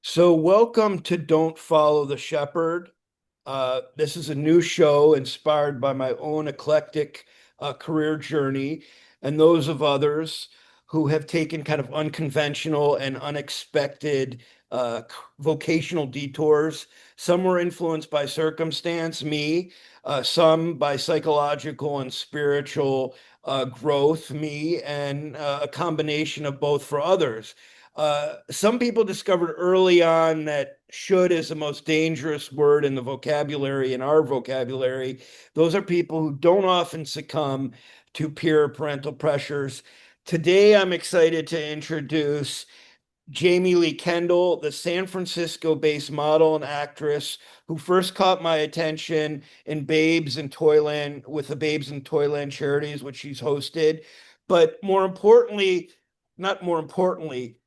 So, welcome to Don't Follow the Shepherd. This is a new show inspired by my own eclectic career journey and those of others who have taken kind of unconventional and unexpected vocational detours. Some were influenced by circumstance, me, some by psychological and spiritual growth, me, and a combination of both for others. Some people discovered early on that should is the most dangerous word in the vocabulary, in our vocabulary. Those are people who don't often succumb to peer parental pressures. Today, I'm excited to introduce Jamie Lee Kendall, the San Francisco-based model and actress who first caught my attention in Babes in Toyland with the Babes in Toyland charities, which she's hosted. But more importantly, not more importantly,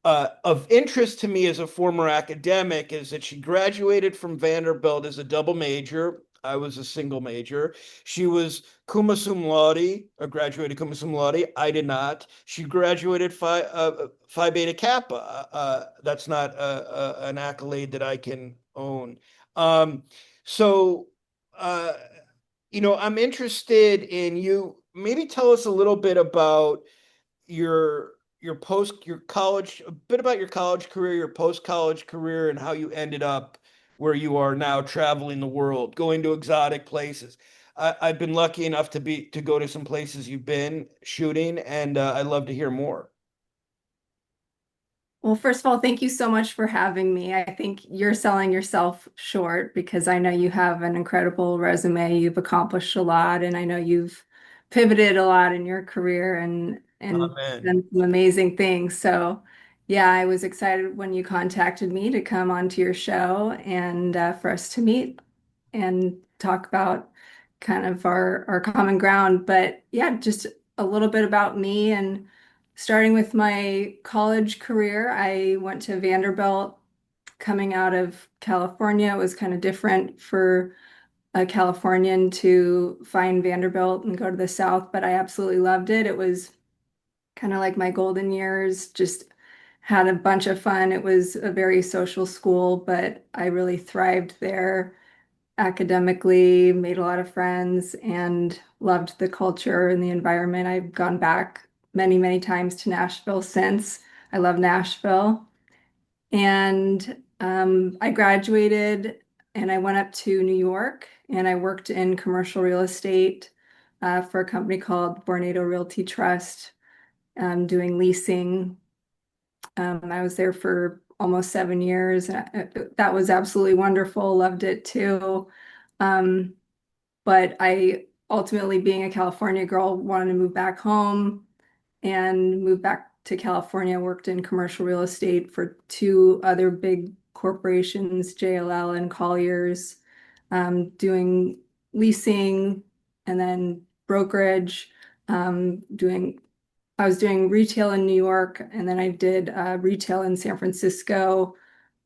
of interest to me as a former academic is that she graduated from Vanderbilt as a double major. I was a single major. She was cum sum laude, or graduated cum sum laude. I did not. She graduated Phi Betta Kappa. That's not an accolade that I can own. Um, so, uh, I'm interested in you. Maybe tell us a little bit about your your college, a bit about your college career, your post college career, and how you ended up where you are now, traveling the world, going to exotic places. I've been lucky enough to go to some places you've been shooting, and I'd love to hear more. Well, first of all, thank you so much for having me. I think you're selling yourself short because I know you have an incredible resume. You've accomplished a lot, and I know you've pivoted a lot in your career and Amen. done some amazing things. So, yeah, I was excited when you contacted me to come onto your show and for us to meet and talk about kind of our common ground. But yeah, just a little bit about me and starting with my college career, I went to Vanderbilt. Coming out of California, it was kind of different for a Californian to find Vanderbilt and go to the South, but I absolutely loved it. It was kind of like my golden years, just had a bunch of fun. It was a very social school, but I really thrived there academically, made a lot of friends, and loved the culture and the environment. I've gone back many, many times to Nashville since. I love Nashville. And I graduated and I went up to New York and I worked in commercial real estate for a company called Vornado Realty Trust, doing leasing. I was there for almost 7 years. That was absolutely wonderful. Loved it too. Um, but I ultimately, being a California girl, wanted to move back home and moved back to California. Worked in commercial real estate for two other big corporations, JLL and Colliers, doing leasing and then brokerage, doing I was doing retail in New York, and then I did retail in San Francisco,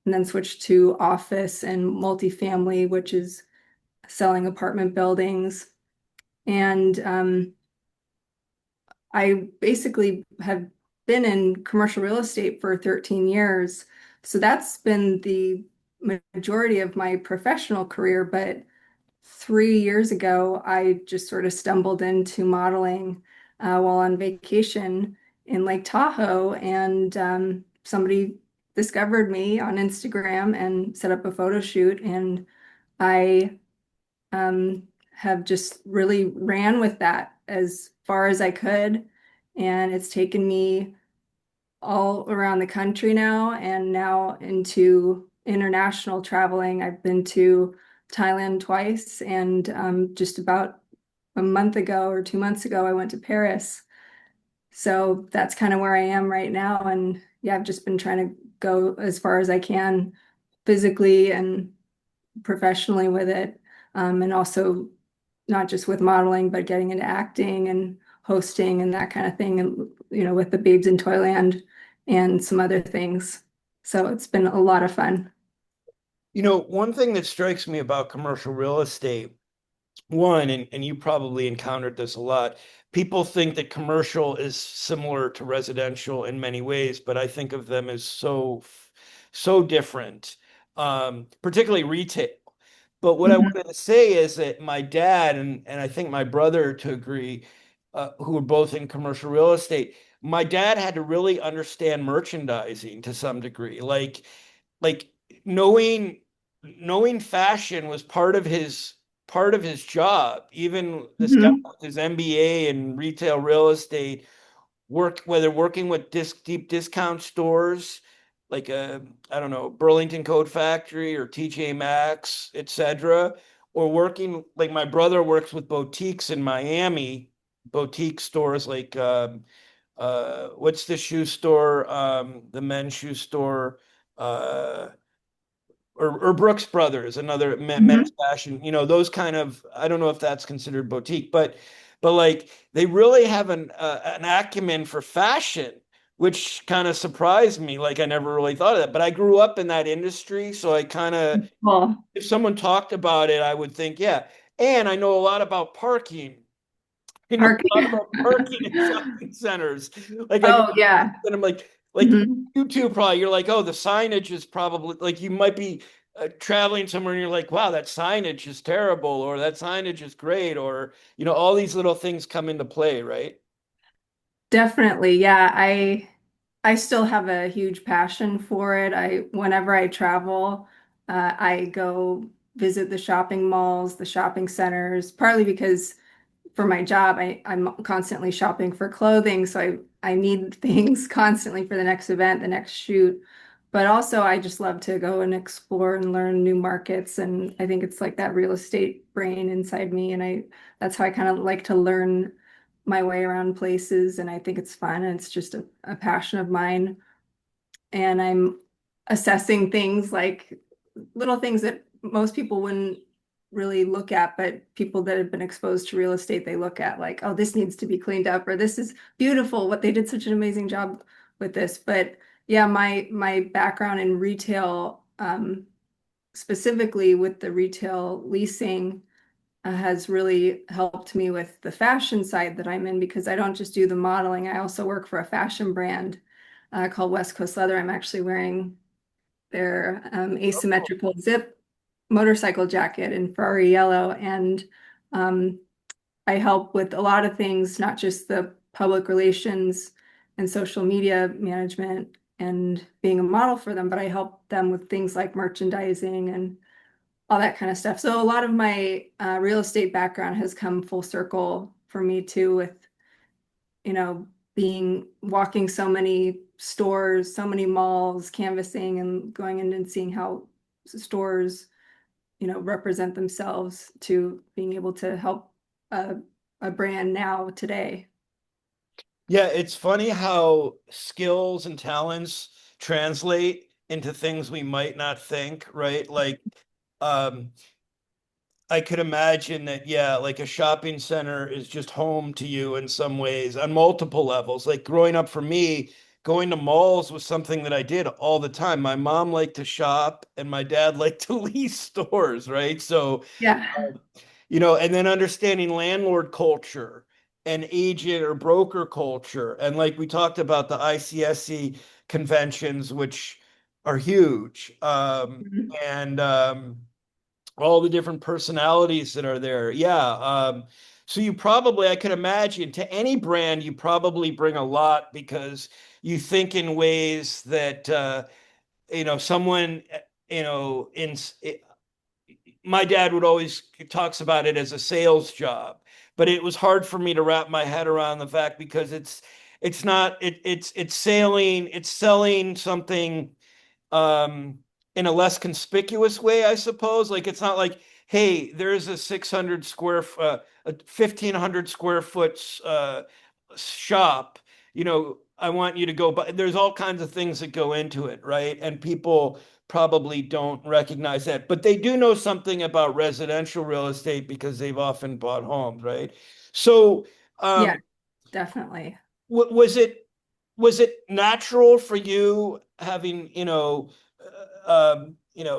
and then switched to office and multifamily, which is selling apartment buildings. And I basically have been in commercial real estate for 13 years. So that's been the majority of my professional career. But 3 years ago, I just sort of stumbled into modeling while on vacation in Lake Tahoe, and somebody discovered me on Instagram and set up a photo shoot, and I have just really ran with that as far as I could, and it's taken me all around the country now and now into international traveling. I've been to Thailand twice, and just about a month ago or 2 months ago, I went to Paris. So that's kind of where I am right now. And yeah, I've just been trying to go as far as I can physically and professionally with it. And also not just with modeling, but getting into acting and hosting and that kind of thing. And, with the Babes in Toyland and some other things. So it's been a lot of fun. One thing that strikes me about commercial real estate, and you probably encountered this a lot, people think that commercial is similar to residential in many ways, but I think of them as so different, particularly retail. But what I Mhm. wanted to say is that my dad and I think my brother to agree, who were both in commercial real estate, my dad had to really understand merchandising to some degree. Like knowing knowing fashion was part of his job. Even this guy Mhm. with his MBA in retail real estate, whether working with deep discount stores like I don't know, Burlington Coat Factory or TJ Maxx, etc., or working like my brother works with boutiques in Miami, boutique stores like what's the shoe store, the men's shoe store, uh or Brooks Brothers, another men's Mhm. fashion, those kind of, I don't know if that's considered boutique, but like they really have an acumen for fashion, which kind of surprised me. Like I never really thought of that, but I grew up in that industry, so I kind of, Cool. if someone talked about it, I would think, yeah. And I know a lot about parking. I know a lot Parking. about parking in shopping centers. Like I go Oh yeah. and I'm like Mhm. you too, probably. You're like, oh, the signage is probably like you might be traveling somewhere and you're like, wow, that signage is terrible, or that signage is great, or all these little things come into play, right? Definitely. Yeah, I still have a huge passion for it. Whenever I travel, I go visit the shopping malls, the shopping centers, partly because for my job, I'm constantly shopping for clothing, so I need things constantly for the next event, the next shoot. But also, I just love to go and explore and learn new markets, and I think it's like that real estate brain inside me, and I that's how I kind of like to learn my way around places, and I think it's fun, and it's just a passion of mine. And I'm assessing things like little things that most people wouldn't really look at, but people that have been exposed to real estate, they look at like, oh, this needs to be cleaned up, or this is beautiful. What they did such an amazing job with this. But yeah, my background in retail, specifically with the retail leasing, has really helped me with the fashion side that I'm in because I don't just do the modeling. I also work for a fashion brand called West Coast Leather. I'm actually wearing their asymmetrical zip motorcycle jacket in Ferrari yellow. And um, I help with a lot of things, not just the public relations and social media management and being a model for them, but I help them with things like merchandising and all that kind of stuff. So a lot of my real estate background has come full circle for me too, with being walking so many stores, so many malls, canvassing and going in and seeing how stores, represent themselves to being able to help a, a brand now today. Yeah, it's funny how skills and talents translate into things we might not think, right? Like, um, I could imagine that, yeah, like a shopping center is just home to you in some ways on multiple levels. Like growing up for me, going to malls was something that I did all the time. My mom liked to shop and my dad liked to lease stores, right? So, Yeah. and then understanding landlord culture and agent or broker culture. And like we talked about the ICSC conventions, which are huge. Mhm. And all the different personalities that are there. Yeah. So I could imagine to any brand, you probably bring a lot because you think in ways that, someone, in my dad would always talks about it as a sales job, but it was hard for me to wrap my head around the fact because it's not, it's selling something um in a less conspicuous way, I suppose. Like it's not like, hey, there's a 600 square a 1500 square foot shop, I want you to go, but there's all kinds of things that go into it, right? And people probably don't recognize that, but they do know something about residential real estate because they've often bought homes, right? So Yeah, um definitely. was it natural for you having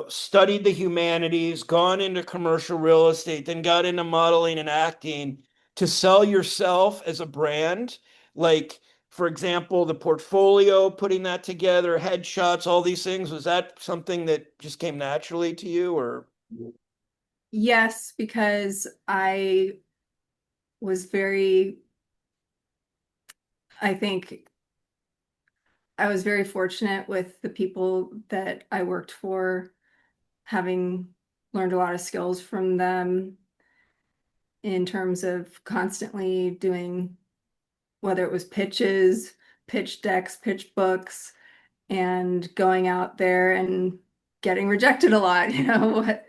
studied the humanities, gone into commercial real estate, then got into modeling and acting to sell yourself as a brand? Like for example, the portfolio, putting that together, headshots, all these things? Was that something that just came naturally to you, or? Yes, because I was very, I think I was very fortunate with the people that I worked for, having learned a lot of skills from them in terms of constantly doing, whether it was pitches, pitch decks, pitch books, and going out there and getting rejected a lot,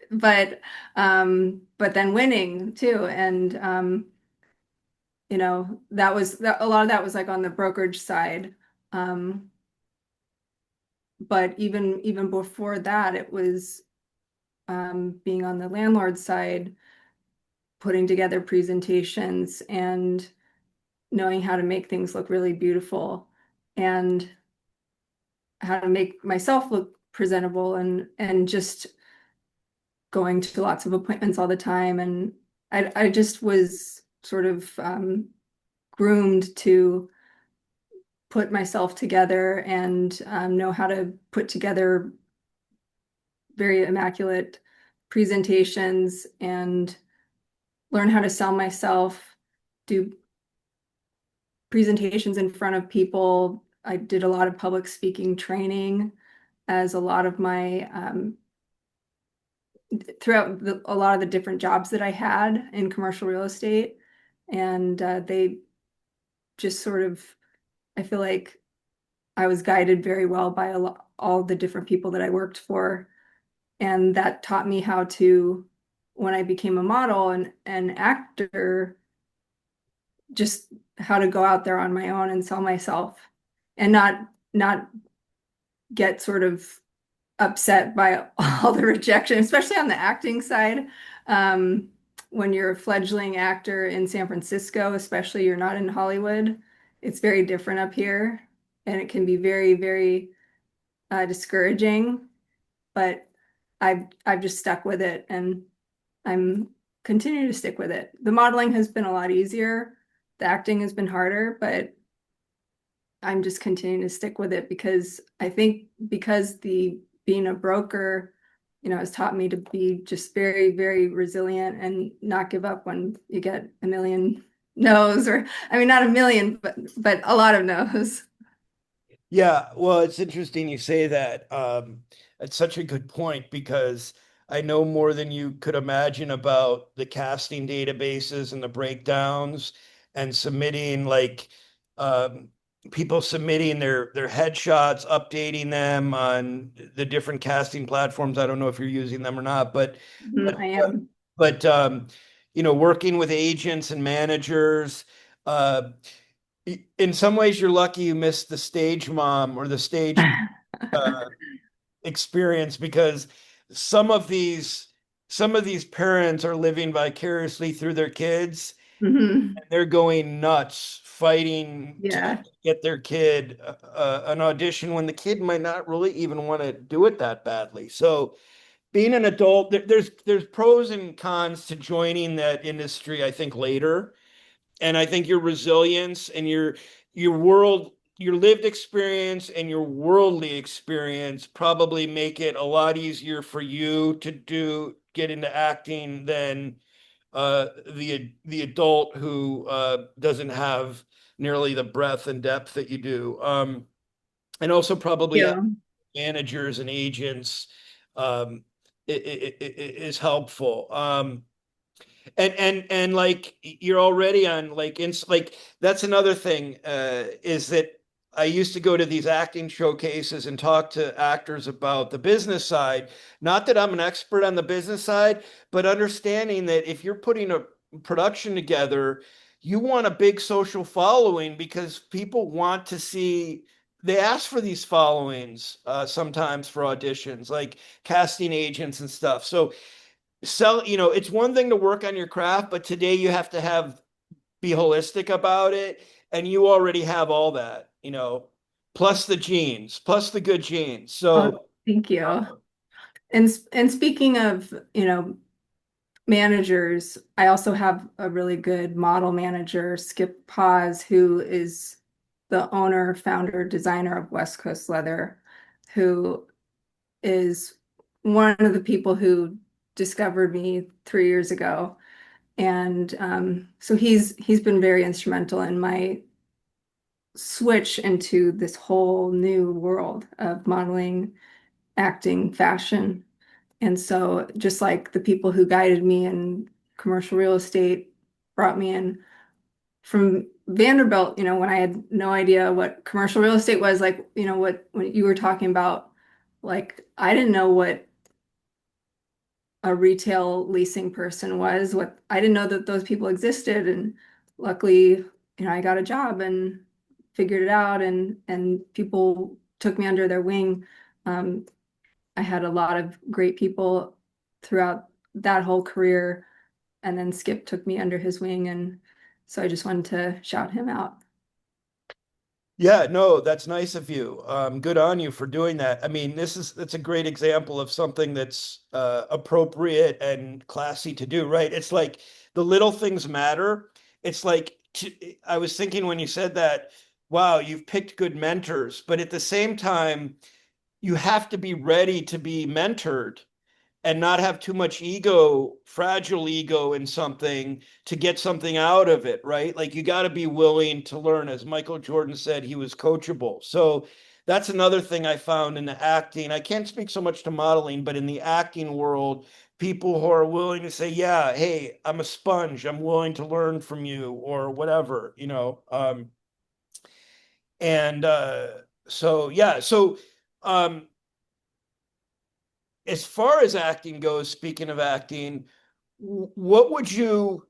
but then winning too. And a lot of that was like on the brokerage side. Um, but even before that, it was being on the landlord side, putting together presentations and knowing how to make things look really beautiful and how to make myself look presentable and just going to lots of appointments all the time. And I just was sort of groomed to put myself together and know how to put together very immaculate presentations and learn how to sell myself, do presentations in front of people. I did a lot of public speaking training as a lot of my throughout a lot of the different jobs that I had in commercial real estate. And they just sort of, I feel like I was guided very well by all the different people that I worked for. And that taught me how to, when I became a model and an actor, just how to go out there on my own and sell myself and not get sort of upset by all the rejection, especially on the acting side. When you're a fledgling actor in San Francisco, especially you're not in Hollywood, it's very different up here, and it can be very, very discouraging. But I've just stuck with it, and I'm continuing to stick with it. The modeling has been a lot easier. The acting has been harder, but I'm just continuing to stick with it because I think because the being a broker, has taught me to be just very, very resilient and not give up when you get a million no's, or I mean not a million, but a lot of no's. Yeah, well, it's interesting you say that. It's such a good point because I know more than you could imagine about the casting databases and the breakdowns and submitting um, people submitting their headshots, updating them on the different casting platforms. I don't know if you're using them or not, but I am. but working with agents and managers. Uh, in some ways you're lucky you missed the stage mom or the stage uh, experience because some of these some of these parents are living vicariously through their kids Mhm. and they're going nuts fighting to Yeah. get their kid an audition when the kid might not really even want to do it that badly. So being an adult, there's pros and cons to joining that industry, I think, later. And I think your resilience and your lived experience and your worldly experience probably make it a lot easier for you to get into acting than the adult who doesn't have nearly the breadth and depth that you do. And also probably Yeah. managers and agents um, is helpful. And like you're already on like that's another thing is that I used to go to these acting showcases and talk to actors about the business side. Not that I'm an expert on the business side, but understanding that if you're putting a production together, you want a big social following because people want to see. They ask for these followings sometimes for auditions, like casting agents and stuff. So it's one thing to work on your craft, but today you have to be holistic about it, and you already have all that, plus the genes, plus the good genes. Oh, So thank you. And speaking of, managers, I also have a really good model manager, Skip Paz, who is the owner, founder, designer of West Coast Leather, who is one of the people who discovered me 3 years ago. And so he's been very instrumental in my switch into this whole new world of modeling, acting, fashion. And so just like the people who guided me in commercial real estate brought me in from Vanderbilt, when I had no idea what commercial real estate was, like, what you were talking about, like I didn't know what a retail leasing person was, what I didn't know that those people existed. And luckily, I got a job and figured it out, and people took me under their wing. Um, I had a lot of great people throughout that whole career, and then Skip took me under his wing, and so I just wanted to shout him out. Yeah, no, that's nice of you. Good on you for doing that. I mean, that's a great example of something that's appropriate and classy to do, right? It's like the little things matter. It's like I was thinking when you said that, wow, you've picked good mentors, but at the same time, you have to be ready to be mentored and not have too much ego, fragile ego in something to get something out of it, right? Like you got to be willing to learn. As Michael Jordan said, he was coachable. So that's another thing I found in the acting. I can't speak so much to modeling, but in the acting world, people who are willing to say, yeah, hey, I'm a sponge. I'm willing to learn from you or whatever, and so, yeah. So, um, as far as acting goes, speaking of acting, what would you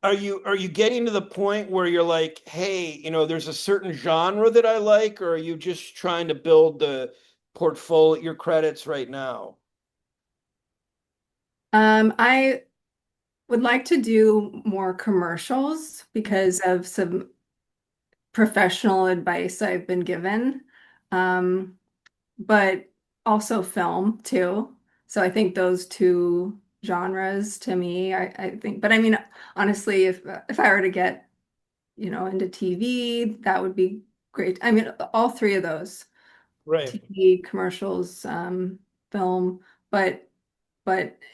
are you getting to the point where you're like, hey, there's a certain genre that I like, or are you just trying to build the portfolio, your credits right now? I would like to do more commercials because of some professional advice I've been given, um, but also film too. So I think those two genres to me, I think, but I mean, honestly, if I were to get, into TV, that would be great. I mean, all three of those, Right. TV, commercials, film, but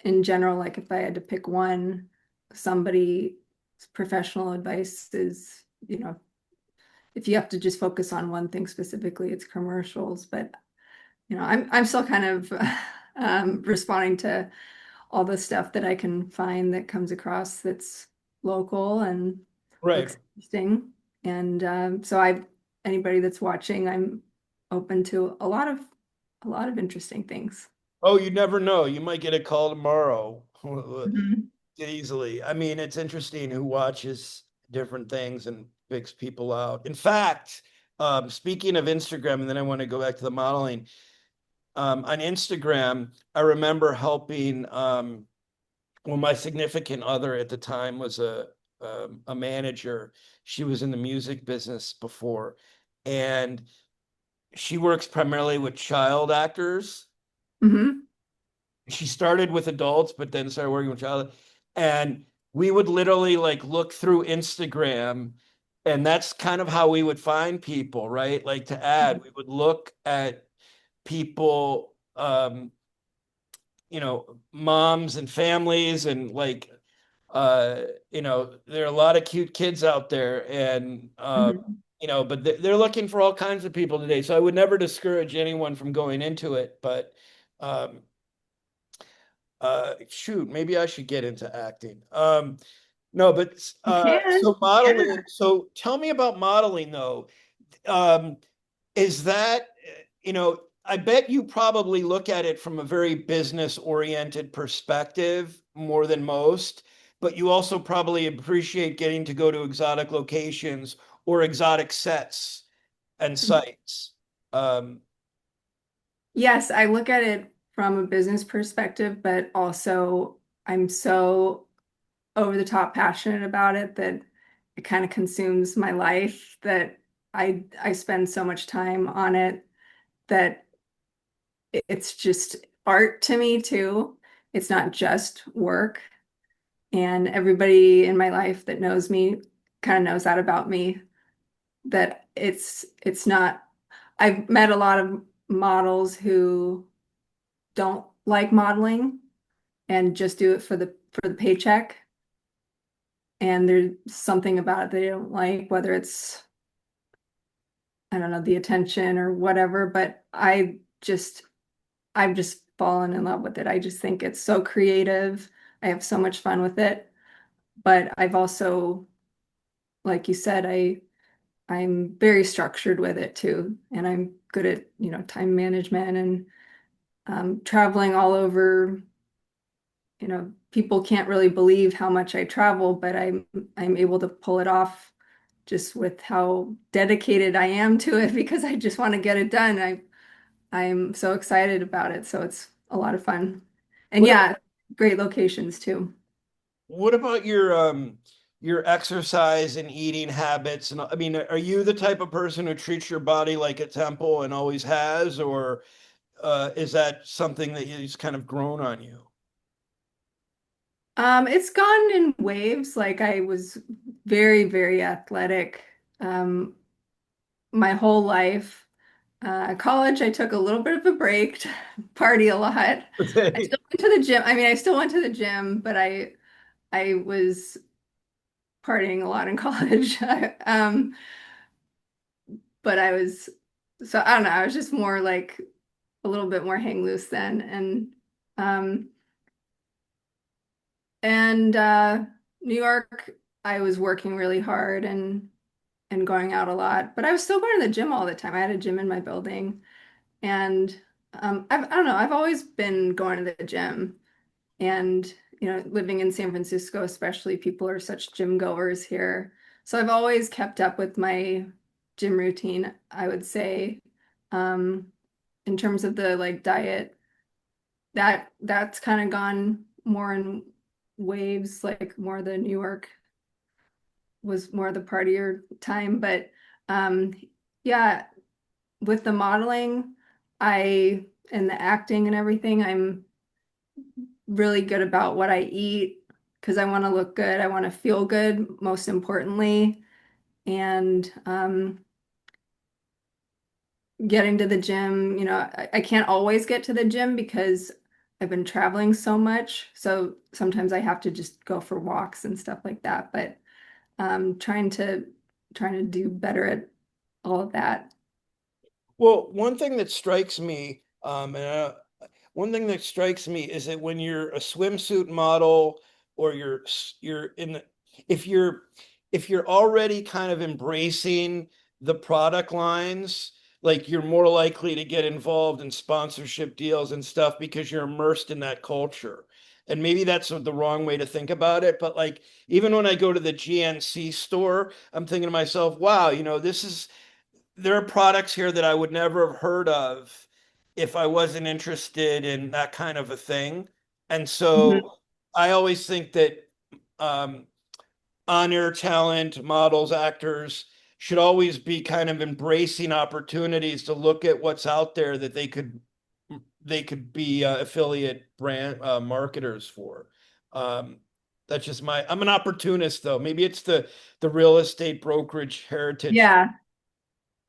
in general, like if I had to pick one, somebody's professional advice is, if you have to just focus on one thing specifically, it's commercials. But I'm still kind of responding to all the stuff that I can find that comes across that's local and Right. looks interesting. And so anybody that's watching, I'm open to a lot of interesting things. Oh, you never know. You might get a call tomorrow. Mhm. Easily. I mean, it's interesting who watches different things and picks people out. In fact, speaking of Instagram, and then I want to go back to the modeling. On Instagram, I remember helping. Well, my significant other at the time was a manager. She was in the music business before, and she works primarily with child actors. Mhm. She started with adults, but then started working with child. And we would literally like look through Instagram, and that's kind of how we would find people, right? Like to add, we would look at people, moms and families, and like, there are a lot of cute kids out there, and Mhm. but they're looking for all kinds of people today. So I would never discourage anyone from going into it, but um, shoot, maybe I should get into acting. No, but You can. so Yeah. modeling. So tell me about modeling though. Um, is that, I bet you probably look at it from a very business oriented perspective more than most, but you also probably appreciate getting to go to exotic locations or exotic sets and sites. Um, Yes, I look at it from a business perspective, but also I'm so over the top passionate about it that it kind of consumes my life, that I spend so much time on it that it's just art to me too. It's not just work. And everybody in my life that knows me kind of knows that about me, that it's not. I've met a lot of models who don't like modeling and just do it for the paycheck. And there's something about it they don't like, whether it's, I don't know, the attention or whatever, but I've just fallen in love with it. I just think it's so creative. I have so much fun with it. But I've also, like you said, I'm very structured with it too. And I'm good at, time management and traveling all over. People can't really believe how much I travel, but I'm able to pull it off just with how dedicated I am to it because I just want to get it done. I'm so excited about it, so it's a lot of fun. And What yeah, great locations too. What about your exercise and eating habits? And I mean, are you the type of person who treats your body like a temple and always has, or is that something that has kind of grown on you? It's gone in waves. Like I was very, very athletic my whole life. College, I took a little bit of a break to party a lot. I Okay. still went to the gym. I mean, I still went to the gym, but I was partying a lot in college. But I was so I don't know, I was just more like a little bit more hang loose then. Um and New York, I was working really hard and going out a lot, but I was still going to the gym all the time. I had a gym in my building and I don't know, I've always been going to the gym. And, living in San Francisco, especially, people are such gym goers here. So I've always kept up with my gym routine, I would say. Um, in terms of the like diet, that's kind of gone more in waves, like more the New York was more the partier time. But um, yeah, with the modeling, I and the acting and everything, I'm really good about what I eat because I want to look good. I want to feel good, most importantly. And getting to the gym, I can't always get to the gym because I've been traveling so much. So sometimes I have to just go for walks and stuff like that. But trying to do better at all of that. Well, one thing that strikes me is that when you're a swimsuit model or you're in the, if you're if you're already kind of embracing the product lines, like you're more likely to get involved in sponsorship deals and stuff because you're immersed in that culture. And maybe that's the wrong way to think about it, but like even when I go to the GNC store, I'm thinking to myself, wow, there are products here that I would never have heard of if I wasn't interested in that kind of a thing. And Mhm. so I always think that um, on-air talent, models, actors should always be kind of embracing opportunities to look at what's out there that they could be affiliate brand marketers for. Um, that's just I'm an opportunist though. Maybe it's the real estate brokerage heritage. Yeah.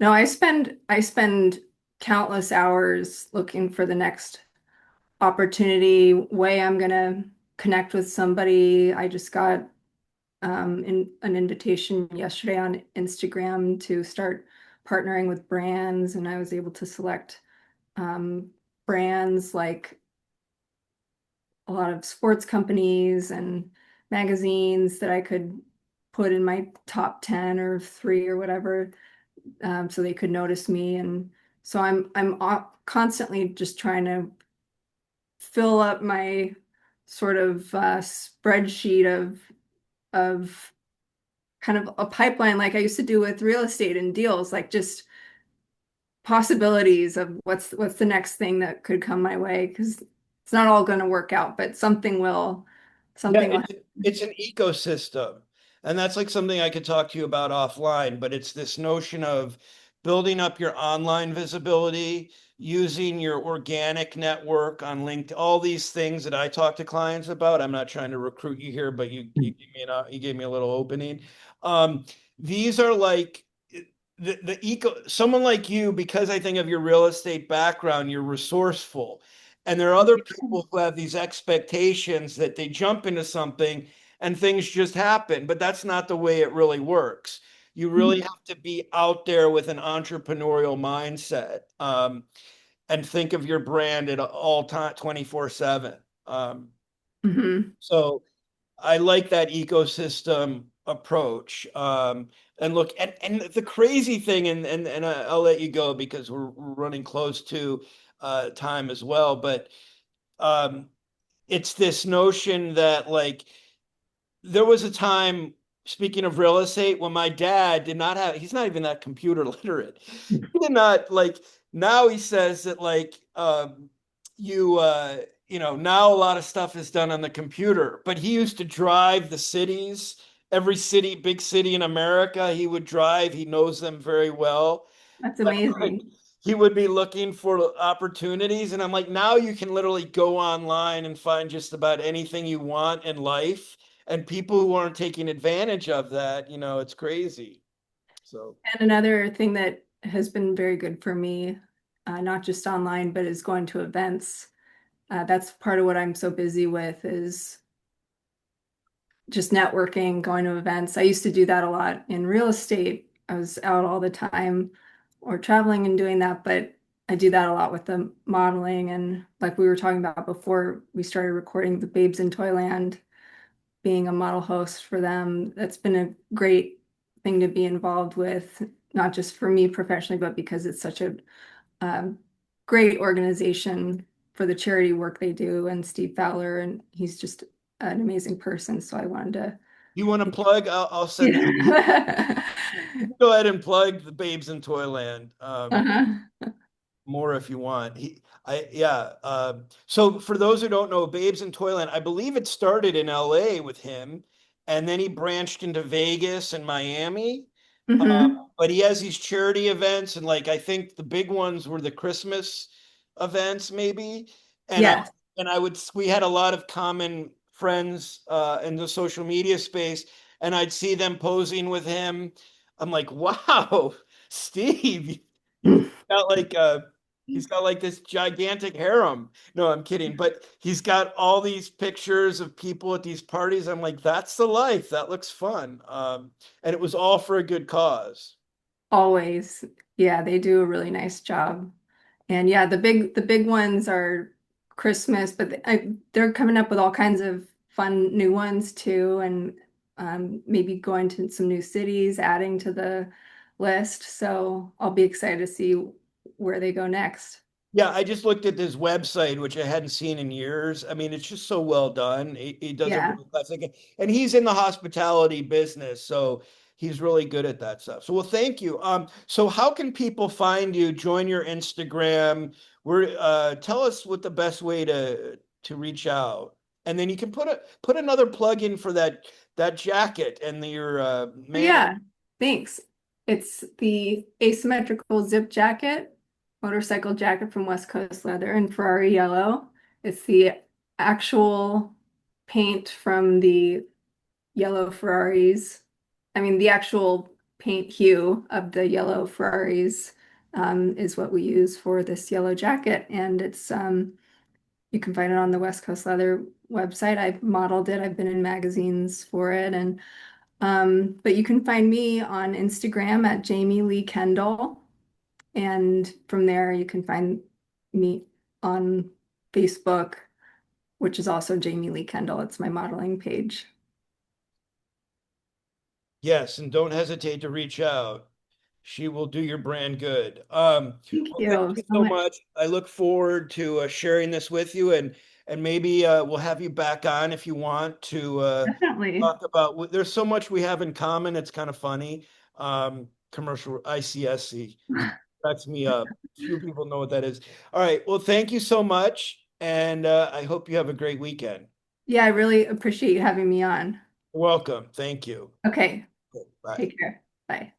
No, I spend countless hours looking for the next opportunity, way I'm gonna connect with somebody. I just got an invitation yesterday on Instagram to start partnering with brands, and I was able to select um, brands like a lot of sports companies and magazines that I could put in my top 10 or three or whatever, so they could notice me. And so I'm constantly just trying to fill up my sort of spreadsheet of kind of a pipeline like I used to do with real estate and deals, like just possibilities of what's the next thing that could come my way because it's not all going to work out, but Yeah, something will happen. it's an ecosystem. And that's like something I could talk to you about offline, but it's this notion of building up your online visibility, using your organic network on LinkedIn, all these things that I talk to clients about. I'm not trying to recruit you here, but you gave me a little opening. Um, these are like the someone like you, because I think of your real estate background, you're resourceful. And there are other people who have these expectations that they jump into something and things just happen, but that's not the way it really works. You really have to be out there with an entrepreneurial mindset, and think of your brand at all time, 24/7. Um, Mhm. so I like that ecosystem approach. And look, and the crazy thing, and I'll let you go because we're running close to time as well. But um, it's this notion that like there was a time, speaking of real estate, when my dad did not have, he's not even that computer literate. He did not like, now he says that like, you, now a lot of stuff is done on the computer, but he used to drive the cities, every city, big city in America, he would drive, he knows them very well. That's But like, amazing. he would be looking for opportunities. And I'm like, now you can literally go online and find just about anything you want in life. And people who aren't taking advantage of that, it's crazy. So And another thing that has been very good for me, not just online, but is going to events. That's part of what I'm so busy with is just networking, going to events. I used to do that a lot in real estate. I was out all the time or traveling and doing that, but I do that a lot with the modeling. And like we were talking about before we started recording the Babes in Toyland, being a model host for them, that's been a great thing to be involved with, not just for me professionally, but because it's such a um, great organization for the charity work they do. And Steve Fowler, and he's just an amazing person. So I wanted to, you want to plug? I'll send you. yeah. Go ahead and plug the Babes in Toyland. Uh-huh. More if you want. Yeah. So for those who don't know, Babes in Toyland, I believe it started in LA with him, and then he branched into Vegas and Miami. Hmm. But he has these charity events, and like I think the big ones were the Christmas events, maybe. And I Yes. and I would we had a lot of common friends in the social media space, and I'd see them posing with him. I'm like, wow, Steve, you've got like he's got like this gigantic harem. No, I'm kidding, but he's got all these pictures of people at these parties. I'm like, that's the life. That looks fun. And it was all for a good cause. Always. Yeah, they do a really nice job. And yeah, the big ones are Christmas, but they're coming up with all kinds of fun new ones too, and maybe going to some new cities, adding to the list. So I'll be excited to see where they go next. Yeah, I just looked at this website, which I hadn't seen in years. I mean, it's just so well done. He does it Yeah. really classic. And he's in the hospitality business, so he's really good at that stuff. So, well, thank you. So how can people find you? Join your Instagram. Tell us what the best way to reach out. And then you can put another plug in for that jacket and your Oh, man. yeah. Thanks. It's the asymmetrical zip jacket, motorcycle jacket from West Coast Leather in Ferrari yellow. It's the actual paint from the yellow Ferraris. I mean, the actual paint hue of the yellow Ferraris is what we use for this yellow jacket. And you can find it on the West Coast Leather website. I've modeled it, I've been in magazines for it. But you can find me on Instagram at Jamie Lee Kendall. And from there, you can find me on Facebook, which is also Jamie Lee Kendall. It's my modeling page. Yes, and don't hesitate to reach out. She will do your brand good. Thank Well, thank you you so so much. much. I look forward to sharing this with you, and maybe we'll have you back on if you want to Definitely. talk about. There's so much we have in common. It's kind of funny. Commercial ICSC cracks me up. Few people know what that is. All right. Well, thank you so much, and I hope you have a great weekend. Yeah, I really appreciate you having me on. Welcome. Thank you. Okay, Bye. take care. Bye.